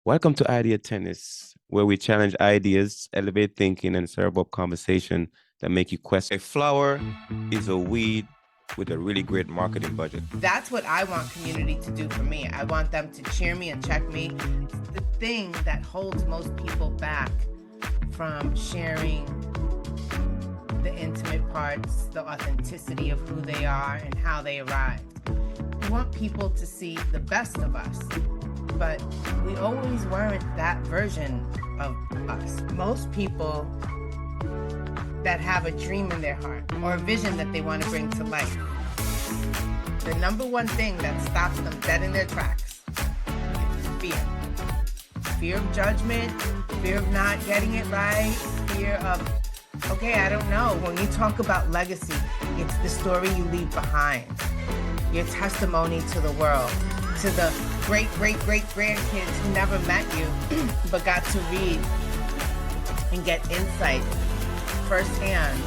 Welcome to Idea Tennis, where we challenge ideas, elevate thinking, and serve up conversation that make you question. A flower is a weed with a really great marketing budget. That's what I want community to do for me. I want them to cheer me and check me. It's the thing that holds most people back from sharing the intimate parts, the authenticity of who they are and how they arrived. We want people to see the best of us, but we always weren't that version of us. Most people that have a dream in their heart or a vision that they want to bring to life, the number one thing that stops them dead in their tracks is fear. Fear of judgment, fear of not getting it right, fear of, okay, I don't know. When you talk about legacy, it's the story you leave behind, your testimony to the world, to the great, great, great grandkids who never met you, but got to read and get insight firsthand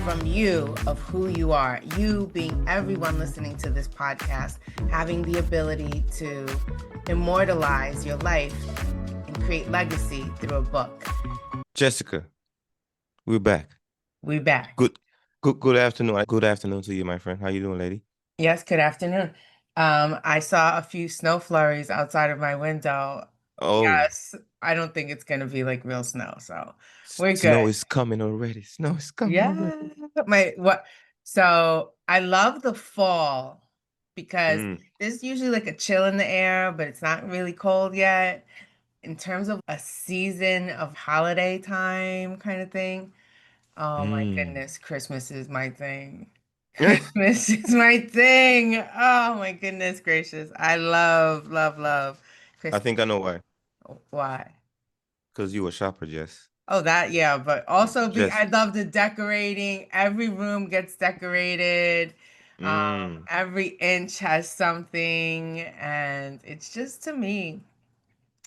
from you of who you are. You being everyone listening to this podcast, having the ability to immortalize your life and create legacy through a book. Jessica, we're back. We're back. Good afternoon. Good afternoon to you, my friend. How you doing, lady? Yes, good afternoon. I saw a few snow flurries outside of my window. Oh, Yes, I don't think it's gonna be like real snow, so we're snow good. is coming already. Snow is coming already. Yeah, so I love the fall because there's usually like a chill in the air, but it's not really cold yet. In terms of a season of holiday time kind of thing, oh my goodness, Christmas is my thing. Christmas is my thing. Oh my goodness gracious. I love, love, love I Christmas. think I know why. Why? Because you a shopper, Jess. Oh, that, yeah, but also Jess. I love the decorating. Every room gets decorated. Every inch has something, and it's just, to me,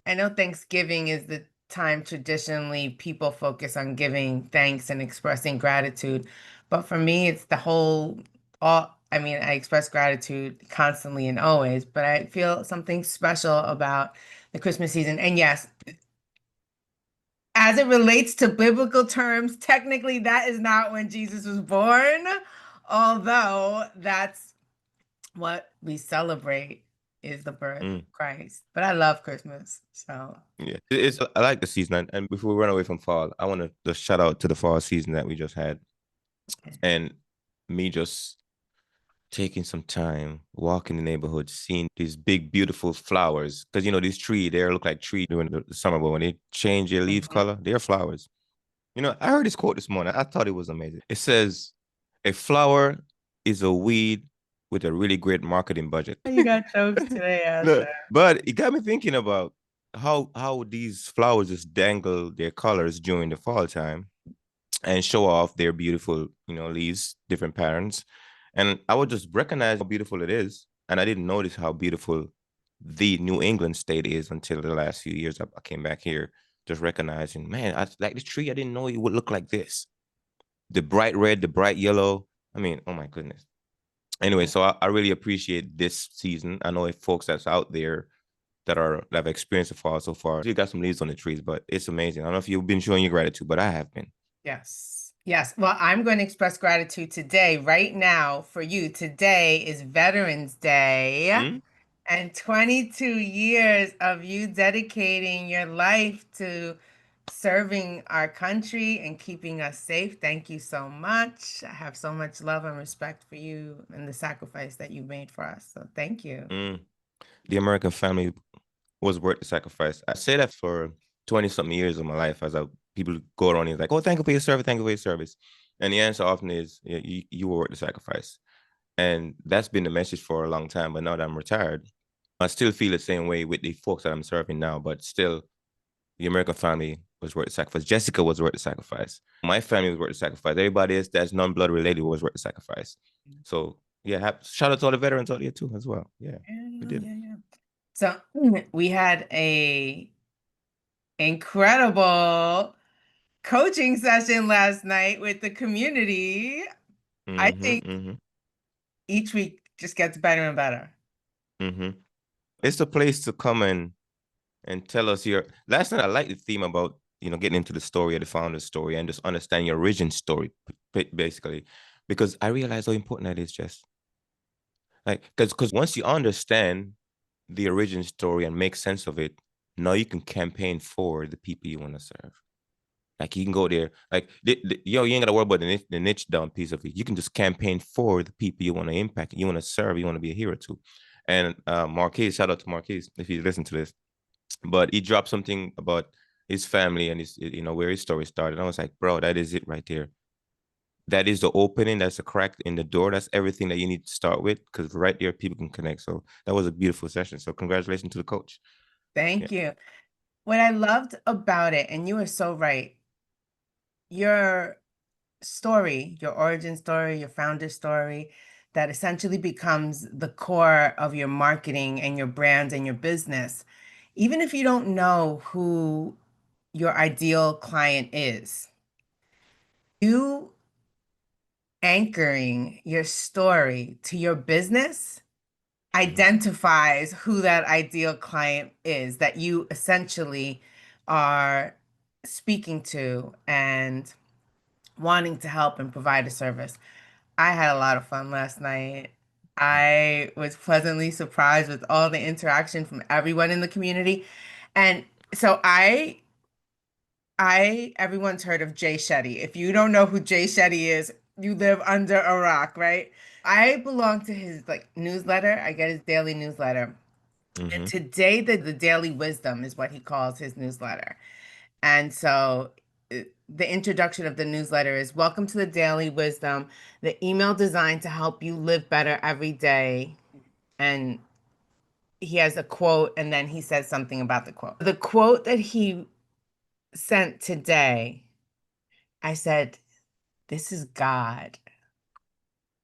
I know Thanksgiving is the time traditionally people focus on giving thanks and expressing gratitude, but for me, it's the whole, all, I mean, I express gratitude constantly and always, but I feel something special about the Christmas season. And yes, as it relates to biblical terms, technically that is not when Jesus was born, although that's what we celebrate is the birth of Christ. But I love Christmas, so. Yeah, I like the season. And before we run away from fall, I want to just shout out to the fall season that we just had, and me just taking some time walking the neighborhood, seeing these big, beautiful flowers. Because these trees, they look like trees during the summer, but when they change their leaf color, they're flowers. I heard this quote this morning. I thought it was amazing. It says, "A flower is a weed with a really great marketing budget." You got jokes today, No, but it got me thinking about how these flowers just dangle their colors during the fall time and show off their beautiful, leaves, different patterns. And I would just recognize how beautiful it is. And I didn't notice how beautiful the New England state is until the last few years. I came back here just recognizing, man, I like this tree. I didn't know it would look like this. The bright red, the bright yellow. I mean, oh my goodness. Anyway, so I really appreciate this season. I know if folks that's out there that have experienced the fall so far. You got some leaves on the trees, but it's amazing. I don't know if you've been showing your gratitude, but I have been. Yes. Yes. Well, I'm going to express gratitude today, right now, for you. Today is Veterans Day. And 22 years of you dedicating your life to serving our country and keeping us safe. Thank you so much. I have so much love and respect for you and the sacrifice that you made for us. So thank you. The American family was worth the sacrifice. I say that for 20-something years of my life as people go around and like, oh, thank you for your service, thank you for your service. And the answer often is, yeah, you were worth the sacrifice. And that's been the message for a long time. But now that I'm retired, I still feel the same way with the folks that I'm serving now, but still the American family was worth the sacrifice. Jessica was worth the sacrifice. My family was worth the sacrifice. Everybody else that's non-blood related was worth the sacrifice. So yeah, shout out to all the veterans out there too as well. Yeah, we did. Yeah. So we had a incredible coaching session last night with the community. I think each week just gets better and better. It's a place to come and and tell us your last night. I like the theme about getting into the story of the founder's story and just understanding your origin story, basically, because I realize how important that is. Just like because once you understand the origin story and make sense of it, now you can campaign for the people you want to serve. Like you can go there, like you ain't gotta worry about the niche down piece of it. You can just campaign for the people you want to impact, you want to serve, you want to be a hero to. And Marquise, shout out to Marquise if you listen to this. But he dropped something about his family and his, where his story started. I was like, bro, that is it right there. That is the opening. That's the crack in the door. That's everything that you need to start with, because right there, people can connect. So that was a beautiful session. So congratulations to the coach. Yeah. Thank you. What I loved about it, and you were so right, your story, your origin story, your founder story, that essentially becomes the core of your marketing and your brand and your business. Even if you don't know who your ideal client is, you anchoring your story to your business Mhm. identifies who that ideal client is that you essentially are speaking to and wanting to help and provide a service. I had a lot of fun last night. I was pleasantly surprised with all the interaction from everyone in the community. And so everyone's heard of Jay Shetty. If you don't know who Jay Shetty is, you live under a rock, right? I belong to his like newsletter. I get his daily newsletter. And Mhm. today the daily wisdom is what he calls his newsletter. And so the introduction of the newsletter is welcome to the daily wisdom, the email designed to help you live better every day. And he has a quote and then he says something about the quote. The quote that he sent today, I said, this is God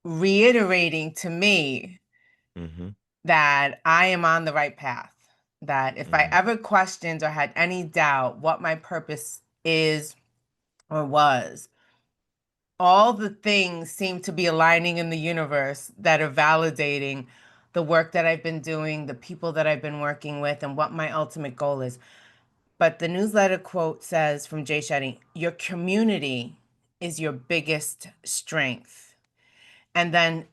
reiterating to me Mhm. that I am on the right path. That if I Mhm. ever questioned or had any doubt what my purpose is or was, all the things seem to be aligning in the universe that are validating the work that I've been doing, the people that I've been working with, and what my ultimate goal is. But the newsletter quote says from Jay Shetty, your community is your biggest strength. And then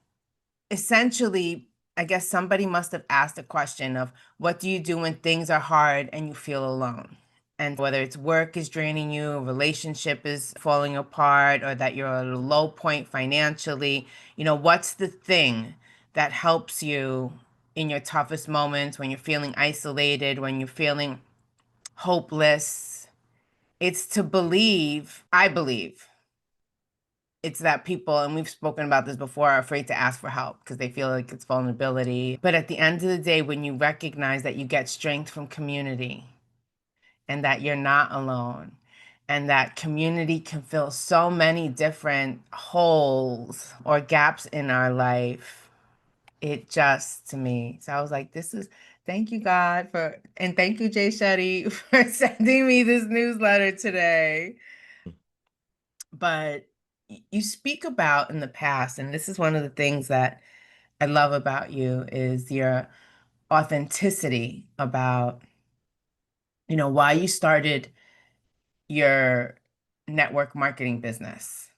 essentially, I guess somebody must have asked a question of what do you do when things are hard and you feel alone? And whether it's work is draining you, a relationship is falling apart, or that you're at a low point financially, what's the thing that helps you in your toughest moments when you're feeling isolated, when you're feeling hopeless? It's to believe, I believe, it's that people, and we've spoken about this before, are afraid to ask for help because they feel like it's vulnerability. But at the end of the day, when you recognize that you get strength from community and that you're not alone, and that community can fill so many different holes or gaps in our life, it just to me. So I was like, thank you, God, and thank you, Jay Shetty, for sending me this newsletter today. But you speak about in the past, and this is one of the things that I love about you is your authenticity about, why you started your network marketing business.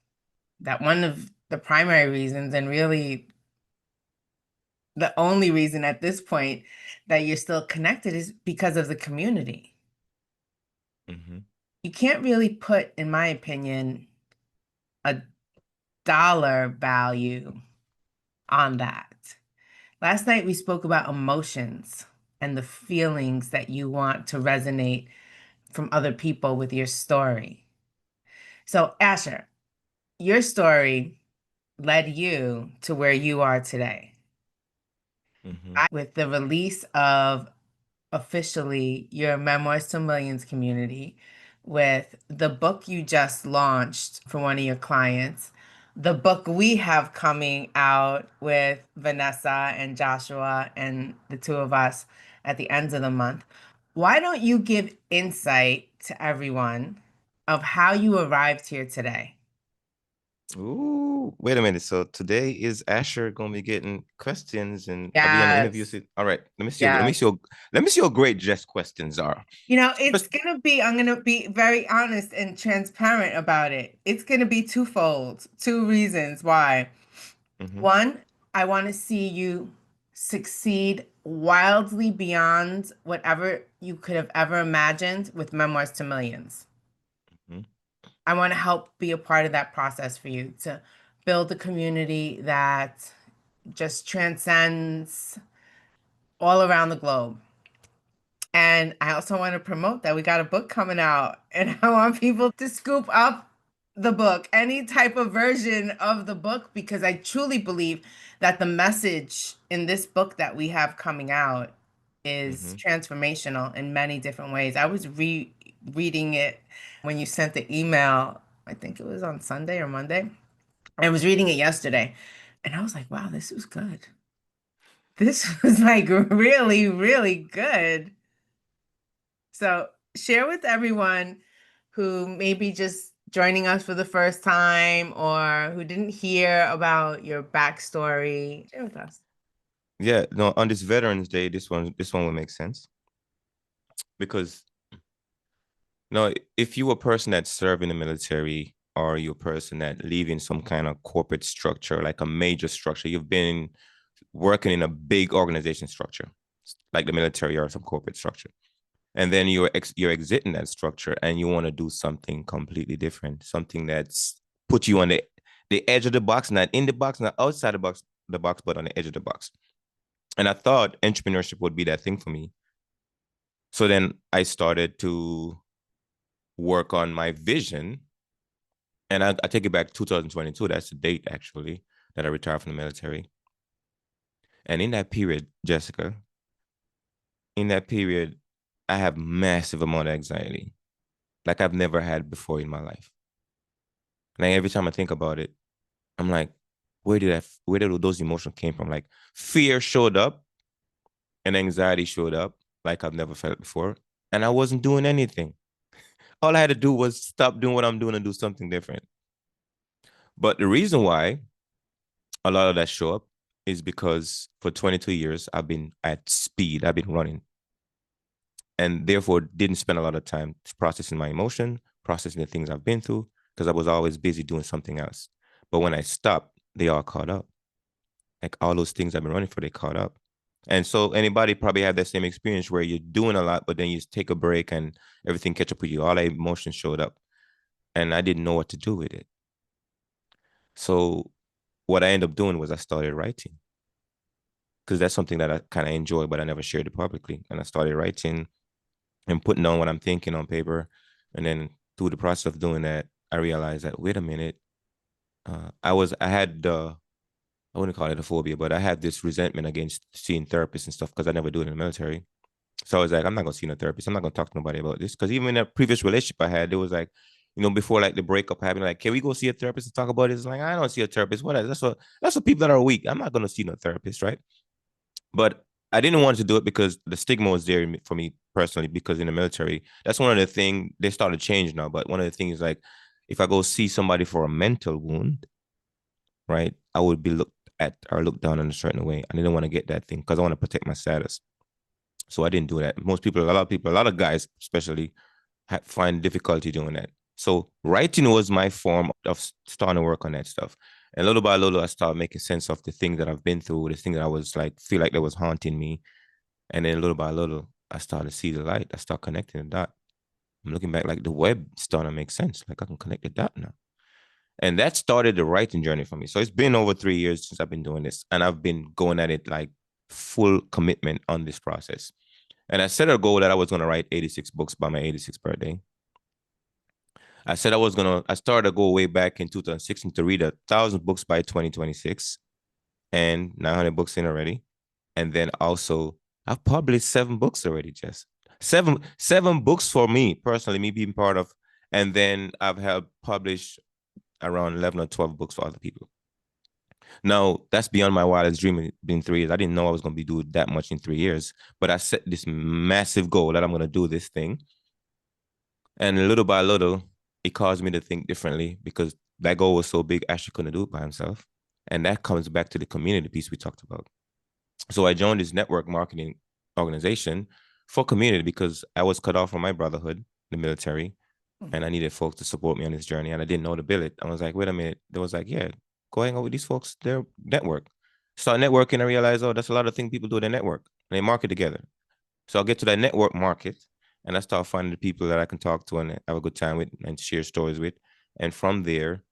That one of the primary reasons, and really the only reason at this point that you're still connected, is because of the community. Mhm. You can't really put, in my opinion, a dollar value on that. Last night we spoke about emotions and the feelings that you want to resonate from other people with your story. So, Asher, your story led you to where you are today. Mhm. With the release of officially your Memoirs to Millions community, with the book you just launched for one of your clients, the book we have coming out with Vanessa and Joshua and the two of us at the end of the month. Why don't you give insight to everyone of how you arrived here today? Ooh, wait a minute. So today is Asher gonna be getting questions and I'll be on the interview. Yes. All right, let me see. Let me Yes. see. Let me see how great Jess questions are. It's First, gonna be, I'm gonna be very honest and transparent about it. It's gonna be twofold, two reasons why. mm-hmm, One, I want to see you succeed wildly beyond whatever you could have ever imagined with Memoirs to Millions. mm-hmm, I want to help be a part of that process for you to build a community that just transcends all around the globe. And I also want to promote that we got a book coming out, and I want people to scoop up the book, any type of version of the book, because I truly believe that the message in this book that we have coming out is mm-hmm. transformational in many different ways. I was reading it when you sent the email, I think it was on Sunday or Monday. I was reading it yesterday, and I was like, wow, this was good. This was like really, really good. So share with everyone who may be just joining us for the first time or who didn't hear about your backstory. Share with us. Yeah, no, on this Veterans Day, this one will make sense because no, if you a person that served in the military or you're a person that live in some kind of corporate structure, like a major structure, you've been working in a big organization structure, like the military or some corporate structure. And then you're exiting that structure and you want to do something completely different, something that's put you on the edge of the box, not in the box, not outside the box, but on the edge of the box. And I thought entrepreneurship would be that thing for me. So then I started to work on my vision. And I take it back to 2022. That's the date actually that I retired from the military. And in that period, Jessica, in that period, I have massive amount of anxiety, like I've never had before in my life. Like every time I think about it, I'm like, where did those emotions came from? Like fear showed up and anxiety showed up like I've never felt before. And I wasn't doing anything. All I had to do was stop doing what I'm doing and do something different. But the reason why a lot of that show up is because for 22 years I've been at speed. I've been running and therefore didn't spend a lot of time processing my emotion, processing the things I've been through because I was always busy doing something else. But when I stopped, they all caught up. Like all those things I've been running for, they caught up. And so anybody probably had that same experience where you're doing a lot, but then you take a break and everything catch up with you. All the emotions showed up, and I didn't know what to do with it. So what I ended up doing was I started writing because that's something that I kind of enjoy, but I never shared it publicly. And I started writing and putting down what I'm thinking on paper. And then through the process of doing that, I realized that wait a minute, I had I wouldn't call it a phobia, but I had this resentment against seeing therapists and stuff because I never do it in the military. So I was like, I'm not gonna see no therapist. I'm not gonna talk to nobody about this. Because even in a previous relationship I had, there was like, before like the breakup happened, like, can we go see a therapist and talk about this? Like, I don't see a therapist. What? That's what people that are weak. I'm not gonna see no therapist, right? But I didn't want to do it because the stigma was there for me personally. Because in the military, that's one of the things they started to change now. But one of the things is like, if I go see somebody for a mental wound, right, I would be looked at or looked down in a certain way. I didn't want to get that thing because I want to protect my status. So I didn't do that. A lot of guys, especially, find difficulty doing that. So writing was my form of starting to work on that stuff. And little by little, I started making sense of the things that I've been through, the things that I was like, feel like that was haunting me. And then little by little, I started to see the light. I start connecting the dot. I'm looking back like the web starting to make sense. Like I can connect the dot now. And that started the writing journey for me. So it's been over 3 years since I've been doing this. And I've been going at it like full commitment on this process. And I set a goal that I was going to write 86 books by my 86th birthday. I started a goal way back in 2016 to read 1,000 books by 2026 and 900 books in already. And then also, I've published 7 books already, Jess. Seven books for me personally, me being part of. And then I've helped publish around 11 or 12 books for other people. Now, that's beyond my wildest dream. It's been 3 years. I didn't know I was going to be doing that much in 3 years, but I set this massive goal that I'm going to do this thing. And little by little, it caused me to think differently because that goal was so big, Ashley couldn't do it by himself. And that comes back to the community piece we talked about. So I joined this network marketing organization for community because I was cut off from my brotherhood, the military, and I needed folks to support me on this journey. And I didn't know the billet. I was like, wait a minute. They was like, yeah, go hang out with these folks, their network. Start networking. I realized, oh, that's a lot of things people do in their network. And they market together. So I'll get to that network market and I start finding the people that I can talk to and have a good time with and share stories with. And from there,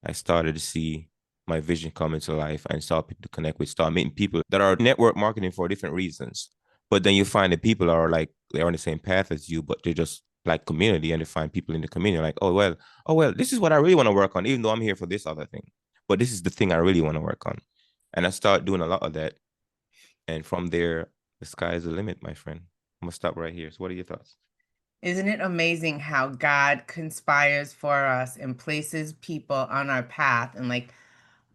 I started to see my vision come into life and start people to connect with, start meeting people that are network marketing for different reasons. But then you find that people are like, they're on the same path as you, but they're just like community, and they find people in the community like, oh, well, this is what I really want to work on, even though I'm here for this other thing. But this is the thing I really want to work on. And I start doing a lot of that. And from there, the sky is the limit, my friend. I'm gonna stop right here. So what are your thoughts? Isn't it amazing how God conspires for us and places people on our path and like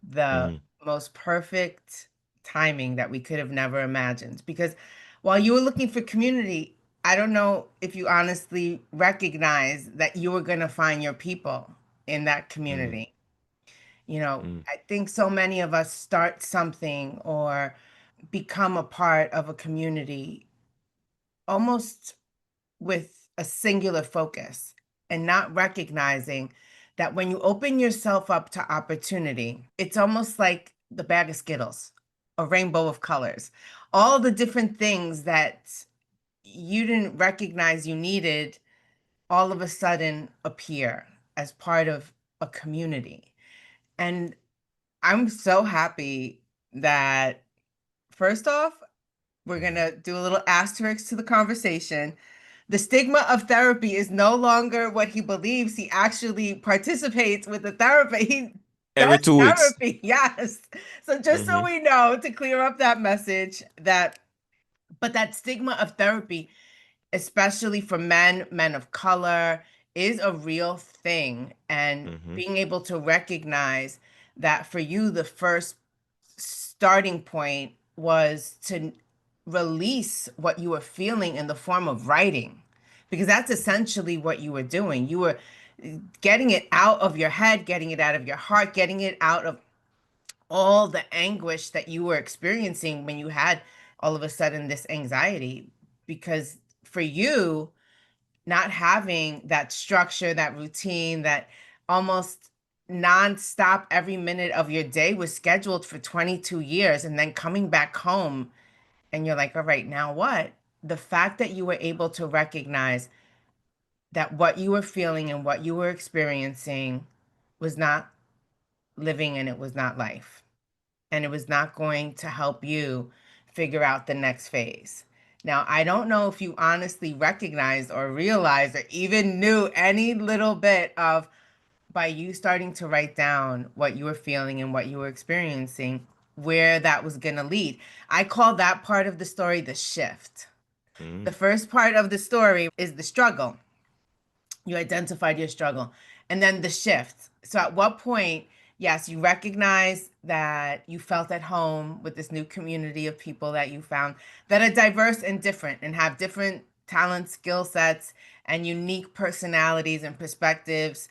the Mm-hmm. most perfect timing that we could have never imagined? Because while you were looking for community, I don't know if you honestly recognize that you were going to find your people in that community. You know, Mm-hmm. I think so many of us start something or become a part of a community almost with a singular focus and not recognizing that when you open yourself up to opportunity, it's almost like the bag of Skittles, a rainbow of colors. All the different things that you didn't recognize you needed all of a sudden appear as part of a community. And I'm so happy that, first off, we're going to do a little asterisk to the conversation. The stigma of therapy is no longer what he believes. He actually participates with the therapy. He Every does 2 weeks. therapy. Yes. So just so Mm-hmm. we know, to clear up that message, that but that stigma of therapy, especially for men of color, is a real thing. And Mm-hmm. being able to recognize that for you, the first starting point was to release what you were feeling in the form of writing, because that's essentially what you were doing. You were getting it out of your head, getting it out of your heart, getting it out of all the anguish that you were experiencing when you had all of a sudden this anxiety. Because for you, not having that structure, that routine, that almost nonstop every minute of your day was scheduled for 22 years, and then coming back home and you're like, all right, now what? The fact that you were able to recognize that what you were feeling and what you were experiencing was not living and it was not life. And it was not going to help you figure out the next phase. Now, I don't know if you honestly recognized or realized or even knew any little bit of, by you starting to write down what you were feeling and what you were experiencing, where that was going to lead. I call that part of the story the shift. Mm-hmm. The first part of the story is the struggle. You identified your struggle. And then the shift. So at what point, yes, you recognize that you felt at home with this new community of people that you found that are diverse and different and have different talents, skill sets, and unique personalities and perspectives,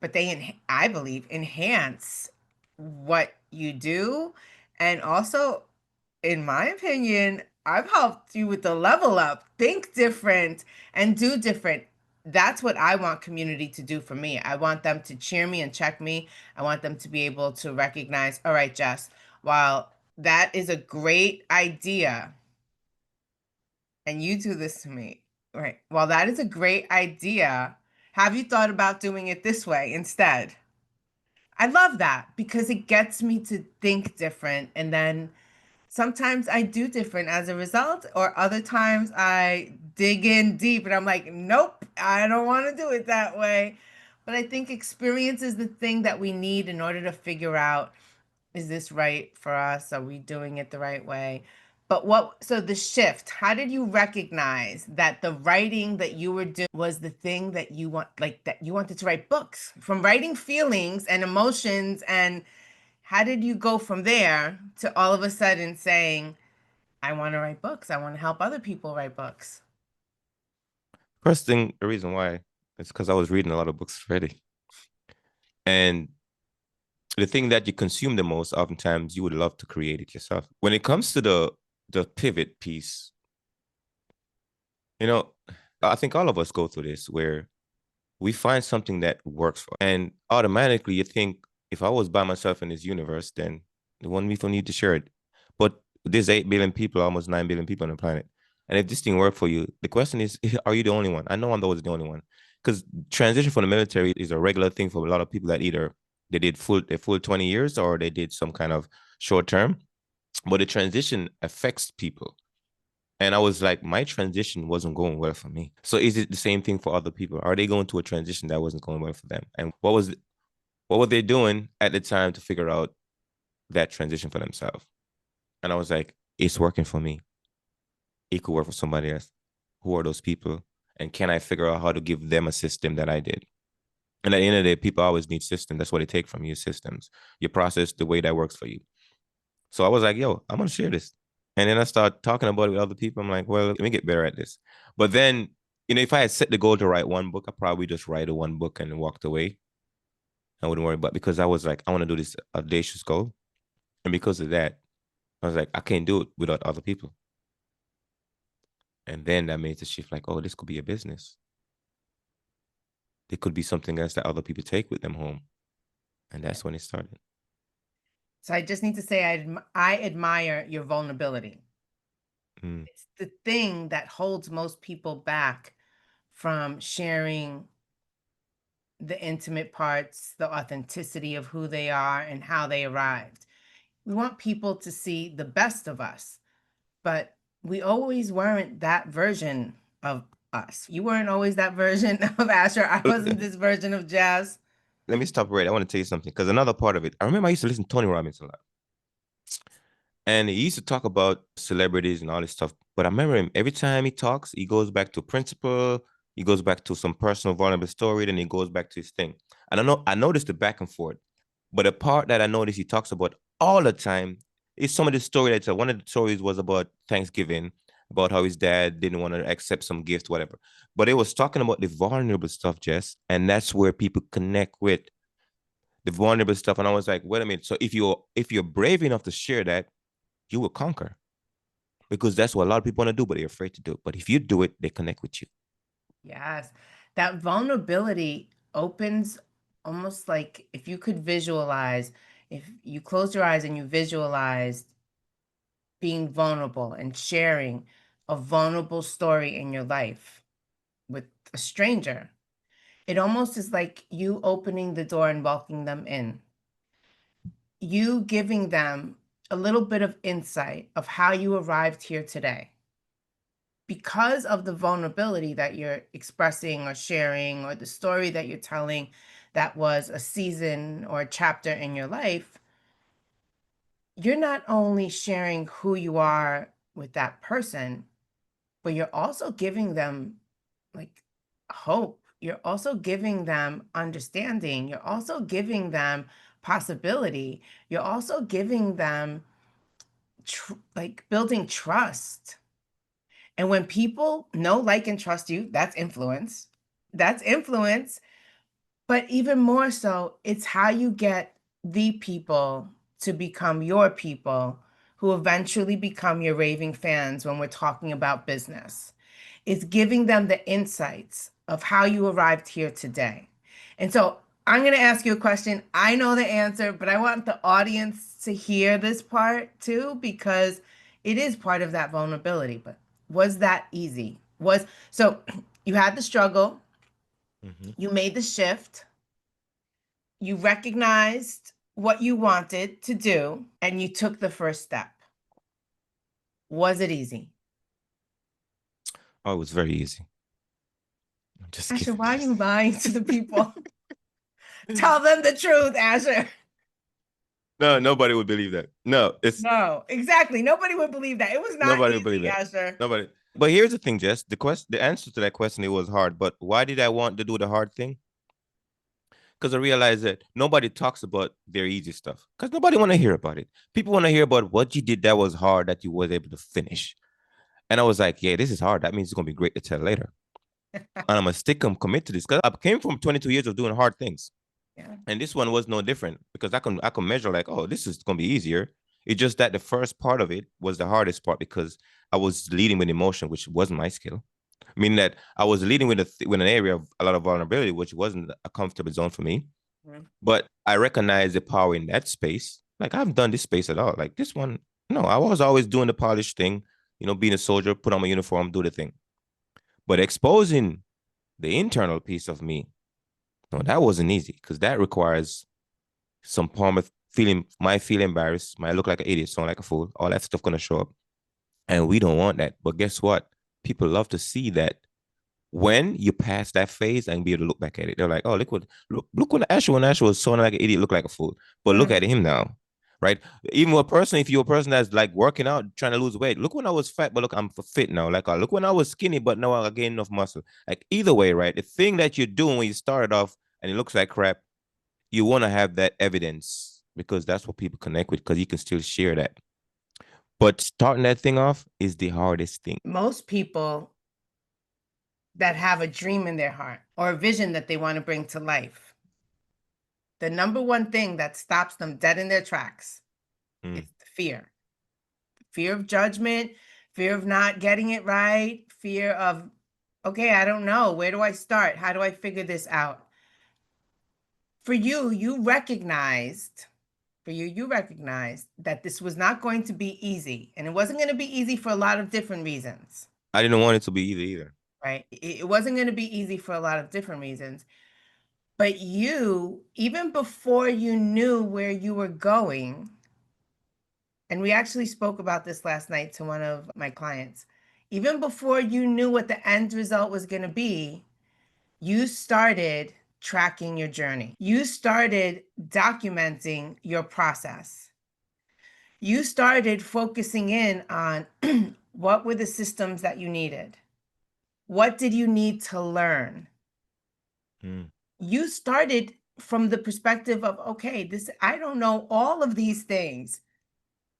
but they, I believe, enhance what you do. And also, in my opinion, I've helped you with the level up, think different, and do different. That's what I want community to do for me. I want them to cheer me and check me. I want them to be able to recognize, all right, Jess, while that is a great idea, and you do this to me, right? While that is a great idea, have you thought about doing it this way instead? I love that because it gets me to think different, and then sometimes I do different as a result, or other times I dig in deep and I'm like, nope, I don't want to do it that way. But I think experience is the thing that we need in order to figure out, is this right for us? Are we doing it the right way? But so the shift, how did you recognize that the writing that you were doing was the thing that you want, like that you wanted to write books from writing feelings and emotions? And how did you go from there to all of a sudden saying, I want to write books. I want to help other people write books? First thing, the reason why is because I was reading a lot of books already. And the thing that you consume the most, oftentimes you would love to create it yourself. When it comes to the pivot piece, you know, I think all of us go through this where we find something that works for, and automatically you think, if I was by myself in this universe, then the one me don't need to share it. But there's 8 billion people, almost 9 billion people on the planet. And if this thing worked for you, the question is, are you the only one? I know I'm the only one. Because transition from the military is a regular thing for a lot of people that either they did full 20 years or they did some kind of short term. But the transition affects people. And I was like, my transition wasn't going well for me. So is it the same thing for other people? Are they going to a transition that wasn't going well for them? And what were they doing at the time to figure out that transition for themselves? And I was like, it's working for me. It could work for somebody else. Who are those people? And can I figure out how to give them a system that I did? And at the end of the day, people always need systems. That's what they take from you, systems. Your process, the way that works for you. So I was like, yo, I'm gonna share this. And then I start talking about it with other people. I'm like, well, let me get better at this. But then, if I had set the goal to write one book, I probably just write a one book and walked away. I wouldn't worry about, because I was like, I want to do this audacious goal. And because of that, I was like, I can't do it without other people. And then that made the shift, like, oh, this could be a business. It could be something else that other people take with them home. And that's when it started. So I just need to say I admire your vulnerability. Mm. It's the thing that holds most people back from sharing the intimate parts, the authenticity of who they are and how they arrived. We want people to see the best of us, but we always weren't that version of us. You weren't always that version of Asher. I wasn't this version of Jazz. Let me stop right. I want to tell you something, because another part of it, I remember I used to listen to Tony Robbins a lot. And he used to talk about celebrities and all this stuff. But I remember him, every time he talks, he goes back to principle, he goes back to some personal vulnerable story, then he goes back to his thing. And I noticed the back and forth. But the part that I noticed he talks about all the time is some of the story that one of the stories was about Thanksgiving, about how his dad didn't want to accept some gift, whatever. But it was talking about the vulnerable stuff, Jess, and that's where people connect with the vulnerable stuff. And I was like, wait a minute. So if you're brave enough to share that, you will conquer, because that's what a lot of people want to do, but they're afraid to do it. But if you do it, they connect with you. Yes. That vulnerability opens, almost like if you could visualize, if you close your eyes and you visualized being vulnerable and sharing a vulnerable story in your life with a stranger, it almost is like you opening the door and welcoming them in. You giving them a little bit of insight of how you arrived here today. Because of the vulnerability that you're expressing or sharing, or the story that you're telling that was a season or a chapter in your life, you're not only sharing who you are with that person, but you're also giving them like hope. You're also giving them understanding. You're also giving them possibility. You're also giving them like building trust. And when people know, like, and trust you, that's influence. That's influence. But even more so, it's how you get the people to become your people, who eventually become your raving fans when we're talking about business. It's giving them the insights of how you arrived here today. And so I'm going to ask you a question. I know the answer, but I want the audience to hear this part too, because it is part of that vulnerability. But was that easy? So you had the struggle, you made the shift, you recognized what you wanted to do, and you took the first step. Was it easy? Oh, it was very easy. I'm just Asher, kidding. why are you lying to the people? Tell them the truth, Asher. No, nobody would believe that. No, it's No, exactly. Nobody would believe that. It was not nobody would believe easy, that. Asher. Nobody. But here's the thing, Jess. The answer to that question, it was hard. But why did I want to do the hard thing? Because I realized that nobody talks about their easy stuff. Because nobody want to hear about it. People want to hear about what you did that was hard that you was able to finish. And I was like, yeah, this is hard. That means it's gonna be great to tell later. And I'm gonna stick and commit to this, because I came from 22 years of doing hard things. Yeah. And this one was no different because I can measure like, oh, this is gonna be easier. It's just that the first part of it was the hardest part because I was leading with emotion, which wasn't my skill. Meaning that I was leading with an area of a lot of vulnerability, which wasn't a comfortable zone for me. Mhm. But I recognize the power in that space. Like I haven't done this space at all. Like this one, no, I was always doing the polished thing, being a soldier, put on my uniform, do the thing. But exposing the internal piece of me, no, that wasn't easy because that requires some form of feeling, might feel embarrassed, might look like an idiot, sound like a fool. All that stuff gonna show up. And we don't want that. But guess what? People love to see that when you pass that phase and be able to look back at it. They're like, oh, look when Asher was sounding like an idiot, look like a fool. But look at Mhm. him now. Right. Even a person, if you're a person that's like working out, trying to lose weight, look when I was fat, but look, I'm fit now. Like, look when I was skinny, but now I gained enough muscle. Like, either way, right? The thing that you're doing when you started off and it looks like crap, you want to have that evidence because that's what people connect with because you can still share that. But starting that thing off is the hardest thing. Most people that have a dream in their heart or a vision that they want to bring to life, the number one thing that stops them dead in their tracks is Mm. the fear of judgment, fear of not getting it right, fear of, okay, I don't know. Where do I start? How do I figure this out? For you, you recognized that this was not going to be easy. And it wasn't going to be easy for a lot of different reasons, I didn't want it to be either. right? It wasn't going to be easy for a lot of different reasons. But you, even before you knew where you were going, and we actually spoke about this last night to one of my clients, even before you knew what the end result was going to be, you started tracking your journey. You started documenting your process. You started focusing in on what were the systems that you needed? What did you need to learn? Mm. You started from the perspective of, okay, this, I don't know all of these things,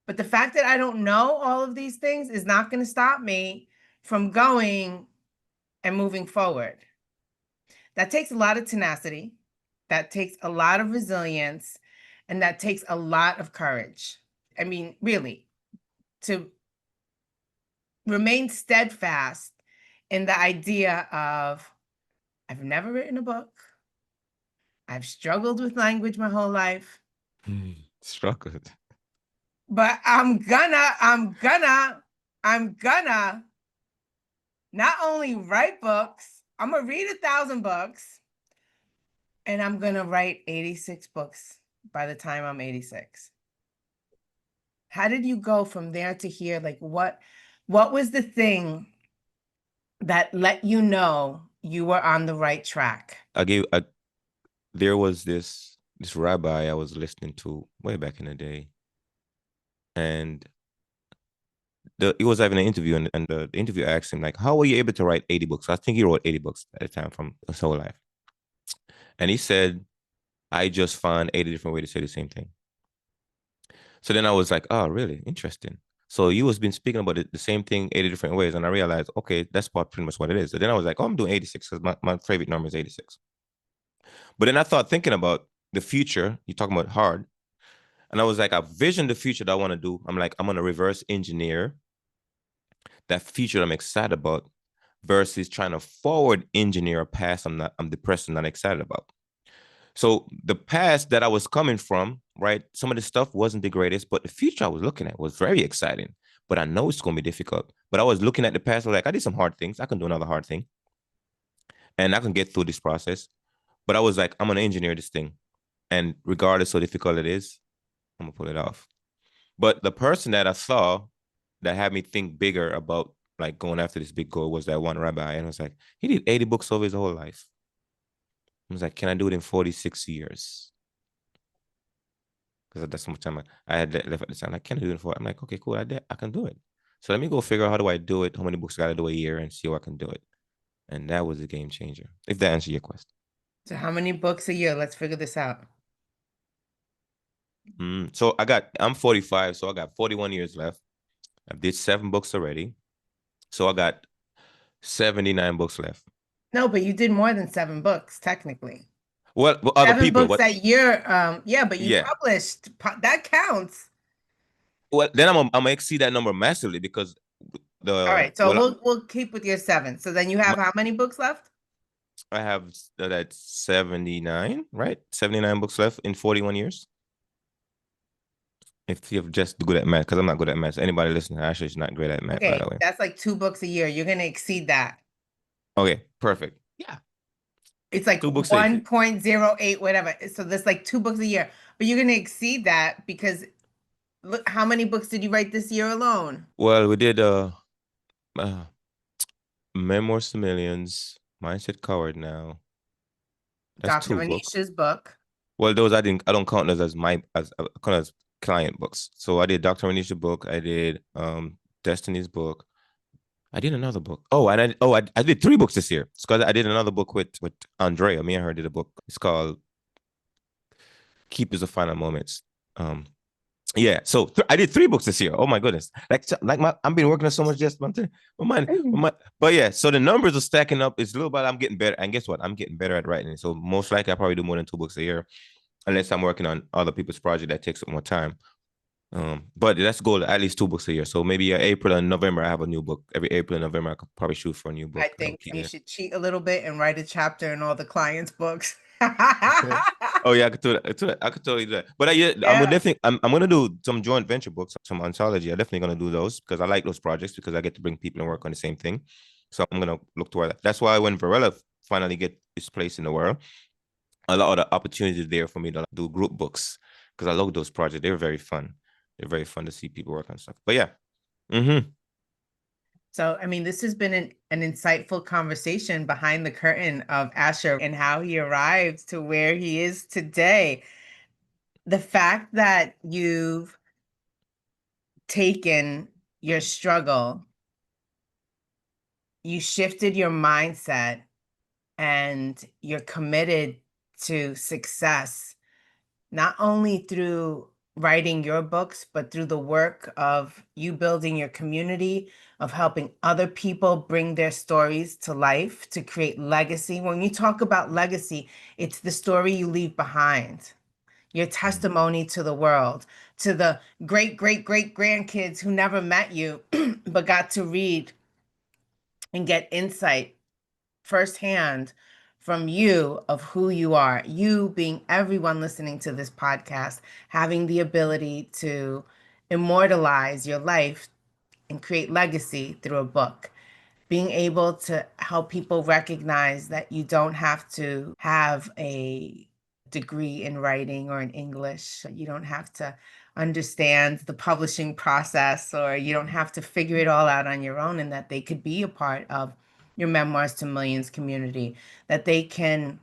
but the fact that I don't know all of these things is not going to stop me from going and moving forward. That takes a lot of tenacity. That takes a lot of resilience. And that takes a lot of courage. I mean, really, to remain steadfast in the idea of, I've never written a book. I've struggled with language my whole life, Struggled. but I'm gonna not only write books, I'm gonna read 1,000 books, and I'm gonna write 86 books by the time I'm 86. How did you go from there to here? Like what was the thing that let you know you were on the right track? There was this rabbi I was listening to way back in the day, and he was having an interview, and the interview asked him like, "How were you able to write 80 books?" I think he wrote 80 books at a time from his whole life, and he said, "I just found 80 different ways to say the same thing." So then I was like, "Oh, really? Interesting." So you was been speaking about the same thing 80 different ways, and I realized, okay, that's pretty much what it is. So then I was like, "Oh, I'm doing 86 because my favorite number is 86." But then I thought thinking about the future, you're talking about hard. And I was like, I vision the future that I want to do. I'm like, I'm going to reverse engineer that future I'm excited about versus trying to forward engineer a past I'm depressed and not excited about. So the past that I was coming from, right? Some of the stuff wasn't the greatest, but the future I was looking at was very exciting. But I know it's going to be difficult. But I was looking at the past, I was like, I did some hard things. I can do another hard thing. And I can get through this process. But I was like, I'm going to engineer this thing. And regardless how difficult it is, I'm going to pull it off. But the person that I saw that had me think bigger about like going after this big goal was that one rabbi. And I was like, he did 80 books over his whole life. I was like, can I do it in 46 years? Because that's how much time I had left at the time. Like, can I do it in 4? I'm like, okay, cool. I can do it. So let me go figure out how do I do it, how many books I got to do a year and see how I can do it. And that was a game changer, if that answers your question. So how many books a year? Let's figure this out. So I'm 45, so I got 41 years left. I did 7 books already. So I got 79 books left. No, but you did more than 7 books, technically. What other Seven people? books What? a year. Yeah, but you Yeah. published. That counts. Well, then I'm gonna exceed that number massively because All the right, so we'll keep with your seven. So then you have how many books left? I have that 79, right? 79 books left in 41 years. If you're just good at math, because I'm not good at math. So anybody listening, Ashley is not great at math, by the Okay, way. that's like 2 books a year. You're gonna exceed that. Okay, perfect. Yeah, It's like 2 books a year. 1.08, whatever. So that's like 2 books a year. But you're gonna exceed that because look, how many books did you write this year alone? Well, we did uh Memoirs to Millions, Mindset Coward now. That's Dr. 2 books. Anisha's book. Well, those I don't count those as my as I count as client books. So I did Dr. Anisha book, I did Destiny's book. I did another book. Oh, and I did 3 books this year. It's because I did another book with Andrea. Me and her did a book. It's called Keep is the Final Moments. Um, yeah. So I did 3 books this year. Oh my goodness! I've been working on so much just one thing. But yeah. So the numbers are stacking up. It's a little bit. I'm getting better, and guess what? I'm getting better at writing. So most likely, I probably do more than 2 books a year, unless I'm working on other people's project that takes up more time. But let's go at least 2 books a year. So maybe April and November, I have a new book. Every April and November, I could probably shoot for a new I book. think Keep you it. should cheat a little bit and write a chapter in all the clients' books. Oh yeah, I could do that. I could totally do that. But yeah, Yeah. I'm gonna do some joint venture books, some anthology. I'm definitely gonna do those because I like those projects because I get to bring people and work on the same thing. So I'm gonna look toward that. That's why when Varela finally get its place in the world, a lot of the opportunities there for me to do group books because I love those projects. They're very fun. They're very fun to see people work on stuff. But yeah. Mm-hmm. So, I mean, this has been an insightful conversation behind the curtain of Asher and how he arrived to where he is today. The fact that you've taken your struggle, you shifted your mindset, and you're committed to success, not only through writing your books, but through the work of you building your community, of helping other people bring their stories to life to create legacy. When you talk about legacy, it's the story you leave behind, your testimony to the world, to the great, great, great grandkids who never met you, but got to read and get insight firsthand from you of who you are, you being everyone listening to this podcast, having the ability to immortalize your life and create legacy through a book, being able to help people recognize that you don't have to have a degree in writing or in English. You don't have to understand the publishing process, or you don't have to figure it all out on your own, and that they could be a part of your Memoirs to Millions community, that they can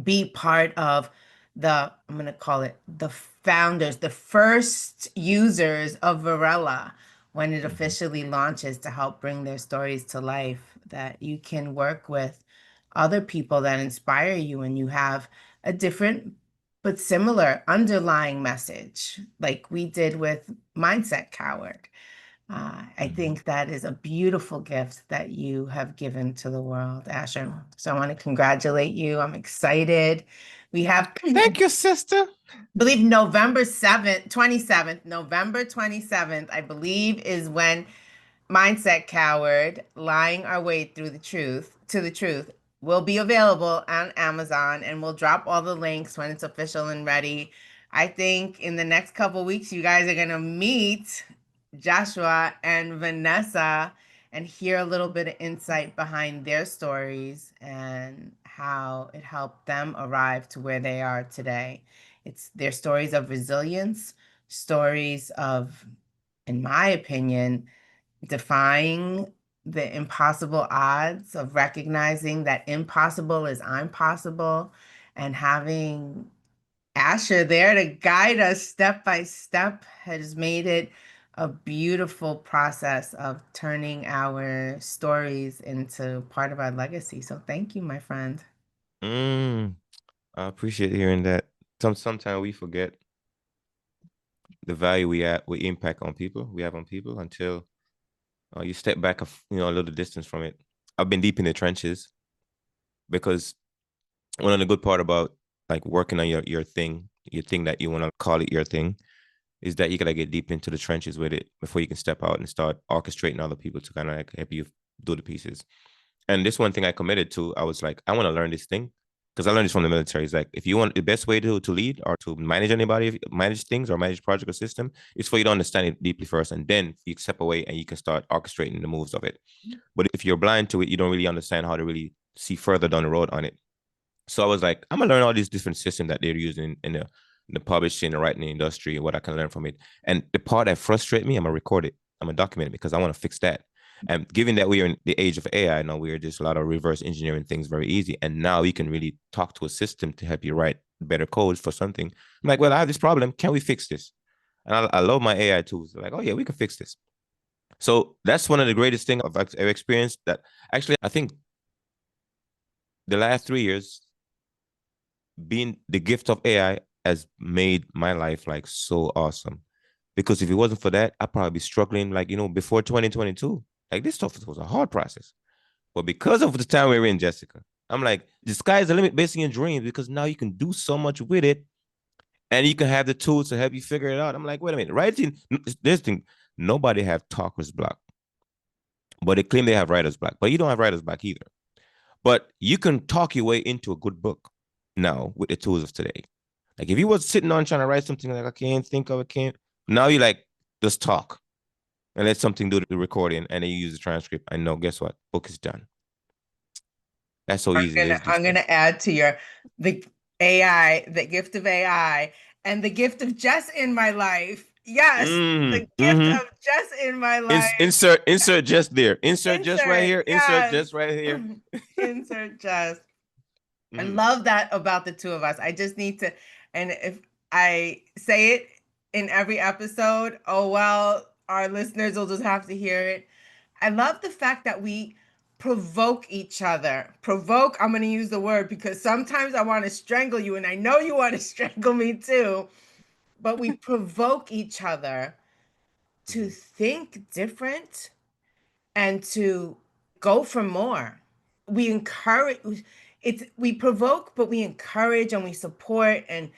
be part of I'm going to call it the founders, the first users of Varela when it Mm-hmm. officially launches, to help bring their stories to life, that you can work with other people that inspire you and you have a different but similar underlying message, like we did with Mindset Coward. I Mm-hmm. think that is a beautiful gift that you have given to the world, Asher. So I want to congratulate you. I'm excited. We have, I Thank you, sister. believe November 27th, November 27th, I believe is when Mindset Coward, Lying Our Way Through the Truth to the Truth, will be available on Amazon, and we'll drop all the links when it's official and ready. I think in the next couple weeks, you guys are going to meet Joshua and Vanessa and hear a little bit of insight behind their stories and how it helped them arrive to where they are today. It's their stories of resilience, stories of, in my opinion, defying the impossible odds, of recognizing that impossible is I'm possible, and having Asher there to guide us step by step has made it a beautiful process of turning our stories into part of our legacy. So thank you, my friend. Mm, I appreciate hearing that. Sometimes we forget the value we impact on people we have on people until you step back a little distance from it. I've been deep in the trenches because one of the good part about like working on your thing that you want to call it your thing, is that you gotta get deep into the trenches with it before you can step out and start orchestrating other people to kind of like help you do the pieces. And this one thing I committed to, I was like, I want to learn this thing because I learned this from the military. It's like if you want the best way to lead or to manage anybody, manage things or manage project or system, is for you to understand it deeply first, and then you step away and you can start orchestrating the moves of it. But if you're blind to it, you don't really understand how to really see further down the road on it. So I was like, I'm gonna learn all these different systems that they're using in the publishing and writing industry and what I can learn from it. And the part that frustrates me, I'm gonna record it. I'm gonna document it because I want to fix that. And given that we are in the age of AI now, we are just a lot of reverse engineering things very easy. And now you can really talk to a system to help you write better codes for something. I'm like, well, I have this problem. Can we fix this? And I love my AI tools. They're like, oh yeah, we can fix this. So that's one of the greatest things I've ever experienced. That actually, I think the last 3 years, being the gift of AI has made my life like so awesome. Because if it wasn't for that, I'd probably be struggling like, before 2022. Like this stuff was a hard process. But because of the time we're in, Jessica, I'm like, the sky's the limit based on your dreams because now you can do so much with it and you can have the tools to help you figure it out. I'm like, wait a minute, writing, this thing, nobody have talker's block, but they claim they have writer's block, but you don't have writer's block either. But you can talk your way into a good book now with the tools of today. Like if you was sitting on trying to write something like I can't think of it, can't. Now you like just talk and let something do the recording, and then you use the transcript. And no, guess what? Book is done. That's so easy it is these I'm days. gonna add to your the AI, the gift of AI, and the gift of Jess in my life. Yes, the gift Mm-hmm. of Jess in my life. Insert just there. Insert just right Insert, here. Insert yes. just right here. Insert Jess. I Mm-hmm. love that about the two of us. I just need to, and if I say it in every episode, oh well, our listeners will just have to hear it. I love the fact that we provoke each other. Provoke, I'm going to use the word because sometimes I want to strangle you, and I know you want to strangle me too, but we provoke each other to think different and to go for more. We encourage, we provoke, but we encourage and we support. And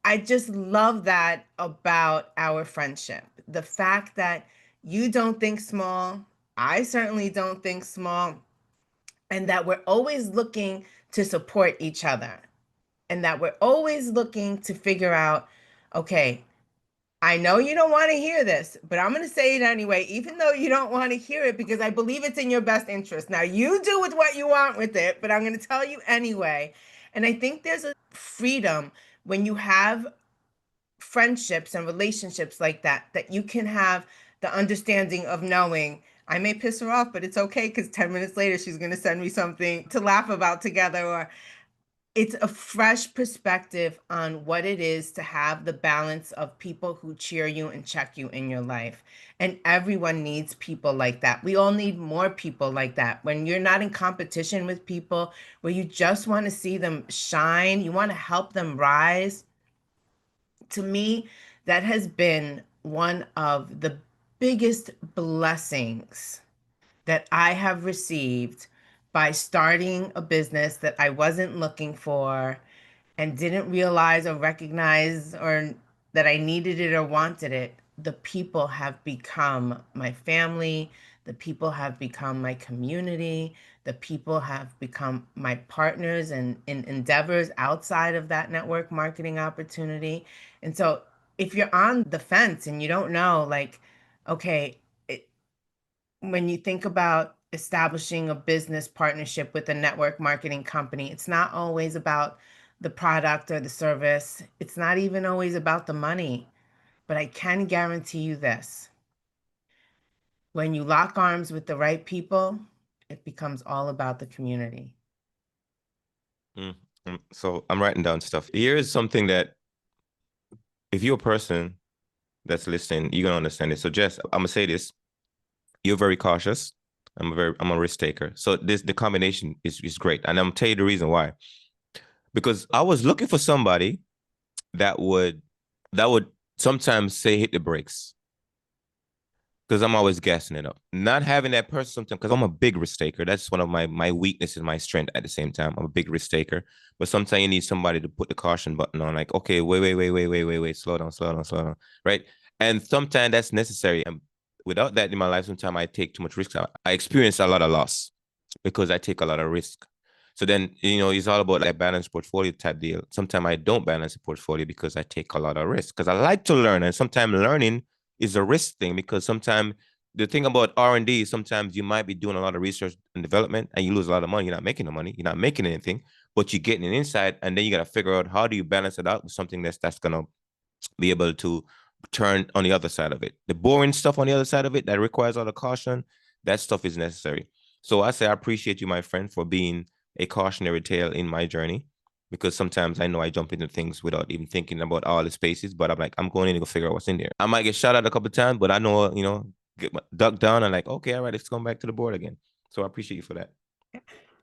I just love that about our friendship. The fact that you don't think small, I certainly don't think small, and that we're always looking to support each other, and that we're always looking to figure out, okay, I know you don't want to hear this, but I'm going to say it anyway, even though you don't want to hear it, because I believe it's in your best interest. Now, you do with what you want with it, but I'm going to tell you anyway. And I think there's a freedom when you have friendships and relationships like that, that you can have the understanding of knowing I may piss her off, but it's okay because 10 minutes later she's going to send me something to laugh about together. Or it's a fresh perspective on what it is to have the balance of people who cheer you and check you in your life. And everyone needs people like that. We all need more people like that. When you're not in competition with people, where you just want to see them shine, you want to help them rise. To me, that has been one of the biggest blessings that I have received by starting a business that I wasn't looking for and didn't realize or recognize or that I needed it or wanted it. The people have become my family. The people have become my community. The people have become my partners in endeavors outside of that network marketing opportunity. And so if you're on the fence and you don't know, like, okay, when you think about establishing a business partnership with a network marketing company, it's not always about the product or the service. It's not even always about the money. But I can guarantee you this: when you lock arms with the right people, it becomes all about the community. So I'm writing down stuff. Here is something that if you're a person that's listening, you're gonna understand it. So Jess, I'm gonna say this. You're very cautious. I'm a risk taker. So the combination is great. And I'm gonna tell you the reason why. Because I was looking for somebody that would sometimes say hit the brakes. because I'm always gassing it up. Not having that person sometimes, because I'm a big risk taker. That's one of my weaknesses, my strength at the same time. I'm a big risk taker. But sometimes you need somebody to put the caution button on, like, okay, wait, slow down, slow down. Right. And sometimes that's necessary. And without that in my life, sometimes I take too much risk. I experience a lot of loss because I take a lot of risk. So then, it's all about that balanced portfolio type deal. Sometimes I don't balance the portfolio because I take a lot of risk because I like to learn. And sometimes learning is a risk thing because sometimes the thing about R&D, sometimes you might be doing a lot of research and development and you lose a lot of money. You're not making the money. You're not making anything, but you're getting an insight. And then you got to figure out how do you balance it out with something that's going to be able to turn on the other side of it. The boring stuff on the other side of it that requires all the caution, that stuff is necessary. So I say I appreciate you, my friend, for being a cautionary tale in my journey because sometimes I know I jump into things without even thinking about all the spaces, but I'm like, I'm going in to go figure out what's in there. I might get shot at a couple of times, but I know, get my duck down and like, okay, all right, let's come back to the board again. So I appreciate you for that.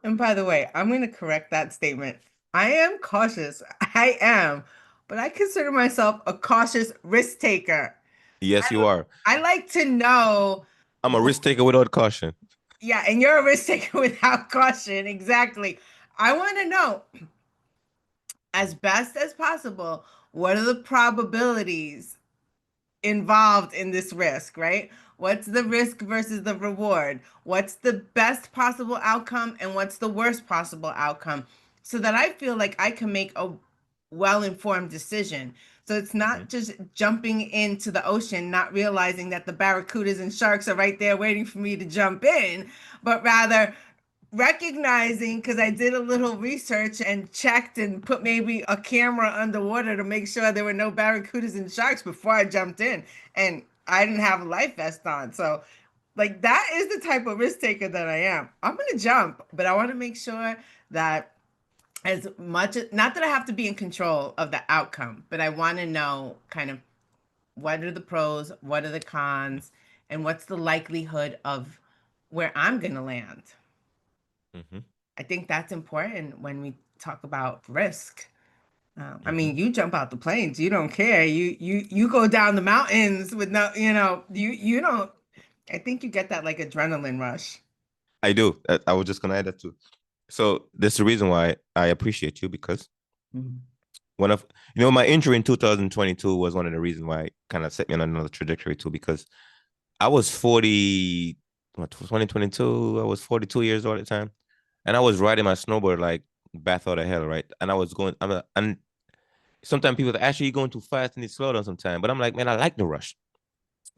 And by the way, I'm going to correct that statement. I am cautious. I am, but I consider myself a cautious risk taker. Yes, you are. I like to know. I'm a risk taker without caution. Yeah, and you're a risk taker without caution. Exactly. I want to know, as best as possible, what are the probabilities involved in this risk, right? What's the risk versus the reward? What's the best possible outcome and what's the worst possible outcome? So that I feel like I can make a well-informed decision. So it's not just jumping into the ocean, not realizing that the barracudas and sharks are right there waiting for me to jump in, but rather recognizing, because I did a little research and checked and put maybe a camera underwater to make sure there were no barracudas and sharks before I jumped in. And I didn't have a life vest on. So, like, that is the type of risk taker that I am. I'm going to jump, but I want to make sure that as much, not that I have to be in control of the outcome, but I want to know kind of what are the pros, what are the cons, and what's the likelihood of where I'm going to land. Mm-hmm. I think that's important when we talk about risk. I Mm-hmm. mean, you jump out the planes, you don't care. You go down the mountains with no, you don't. I think you get that like adrenaline rush. I do. I was just gonna add that too. So that's the reason why I appreciate you because Mhm. one of my injury in 2022 was one of the reasons why it kind of set me on another trajectory too because I was 40 2022 I was 42 years old at the time and I was riding my snowboard like bath out of hell, right? And I was going and sometimes people say, actually, you're going too fast and you slow down sometimes, but I'm like, man, I like the rush.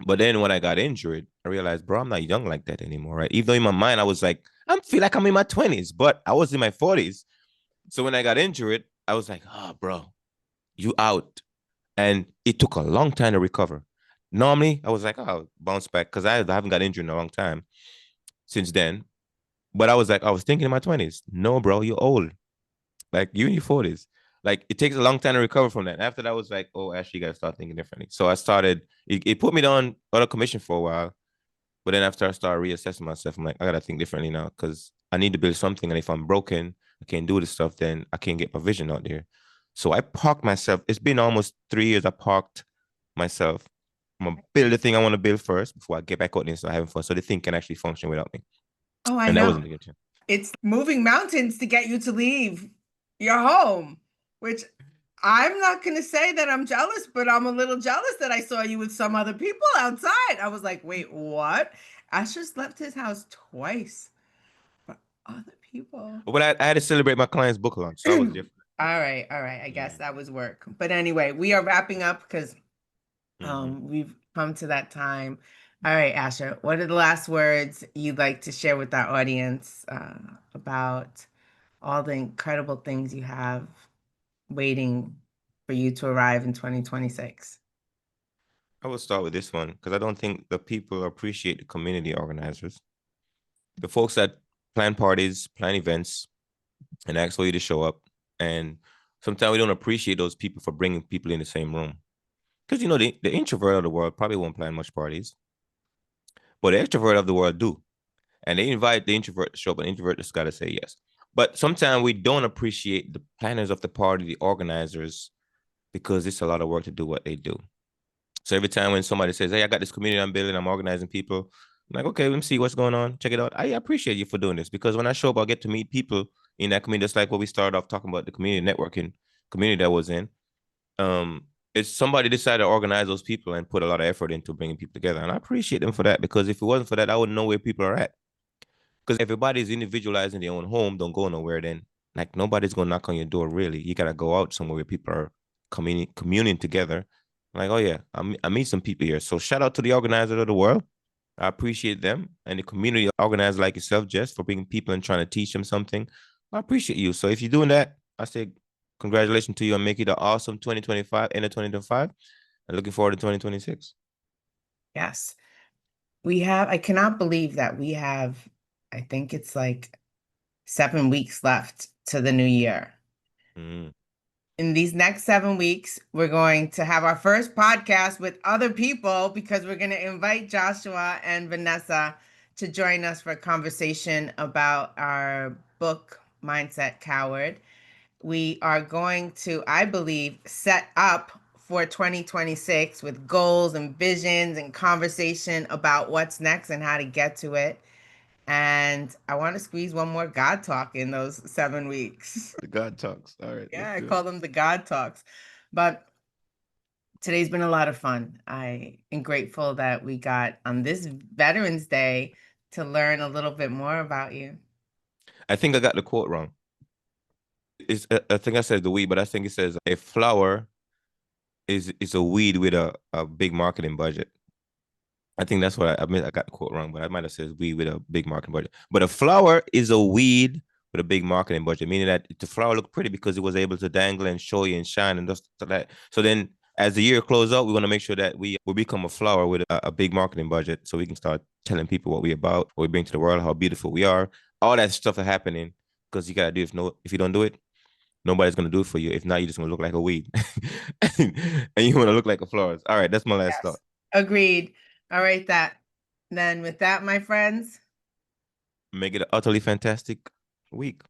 But then when I got injured, I realized, bro, I'm not young like that anymore, right? Even though in my mind I was like, I feel like I'm in my 20s, but I was in my 40s. So when I got injured, I was like, oh, bro, you out. And it took a long time to recover. Normally, I was like, oh, bounce back because I haven't got injured in a long time since then. But I was like, I was thinking in my 20s, no, bro, you're old. Like you in your 40s. Like it takes a long time to recover from that. And after that, I was like, oh, actually, you got to start thinking differently. So I started, it put me on out of commission for a while. But then after I started reassessing myself, I'm like, I got to think differently now because I need to build something. And if I'm broken, I can't do this stuff, then I can't get my vision out there. So I parked myself. It's been almost 3 years I parked myself. I'm going to build the thing I want to build first before I get back out there and start having fun. So the thing can actually function without me. Oh, I And that know. wasn't a good chance. It's moving mountains to get you to leave your home, which I'm not going to say that I'm jealous, but I'm a little jealous that I saw you with some other people outside. I was like, wait, what? Ash just left his house twice for other people. But I had to celebrate my client's book launch. So I was different. All right, all right. I guess Yeah. that was work. But anyway, we are wrapping up because Mm-hmm. we've come to that time. All right, Asher, what are the last words you'd like to share with our audience about all the incredible things you have waiting for you to arrive in 2026? I will start with this one because I don't think the people appreciate the community organizers, the folks that plan parties, plan events, and ask for you to show up. And sometimes we don't appreciate those people for bringing people in the same room. Because, the introvert of the world probably won't plan much parties, but the extrovert of the world do. And they invite the introvert to show up, and the introvert just got to say yes. But sometimes we don't appreciate the planners of the party, the organizers, because it's a lot of work to do what they do. So every time when somebody says, "Hey, I got this community I'm building, I'm organizing people," I'm like, "Okay, let me see what's going on. Check it out." I appreciate you for doing this because when I show up, I get to meet people in that community. Just like what we started off talking about the community networking community that I was in. Um, it's somebody decided to organize those people and put a lot of effort into bringing people together, and I appreciate them for that because if it wasn't for that, I wouldn't know where people are at. Because everybody's individualizing their own home, don't go nowhere. Then like nobody's gonna knock on your door. Really, you gotta go out somewhere where people are communing together. Like, oh yeah, I meet some people here. So shout out to the organizer of the world. I appreciate them and the community organizers like yourself, Jess, for bringing people and trying to teach them something. I appreciate you. So if you're doing that, I say congratulations to you and make it an awesome 2025, end of 2025. And looking forward to 2026. Yes. I cannot believe that we have, I think it's like 7 weeks left to the new year. Mm. In these next 7 weeks, we're going to have our first podcast with other people because we're going to invite Joshua and Vanessa to join us for a conversation about our book, Mindset Coward. We are going to, I believe, set up for 2026 with goals and visions and conversation about what's next and how to get to it. And I want to squeeze one more God talk in those 7 weeks. The God talks. All right, Yeah, let's I do it. call them the God talks. But today's been a lot of fun. I am grateful that we got on this Veterans Day to learn a little bit more about you. I think I got the quote wrong. I think I said the weed, but I think it says a flower is a weed with a big marketing budget. I think that's what I mean. I got the quote wrong, but I might have said weed with a big marketing budget. But a flower is a weed with a big marketing budget, meaning that the flower looked pretty because it was able to dangle and show you and shine and just that. So then, as the year closes out, we want to make sure that we become a flower with a big marketing budget, so we can start telling people what we about, what we bring to the world, how beautiful we are, all that stuff is happening because you gotta do it. If you don't do it, nobody's gonna do it for you. If not, you're just gonna look like a weed, and you want to look like a florist. All right, that's my last thought. Yes. Agreed. All right, then with that, my friends. Make it an utterly fantastic week.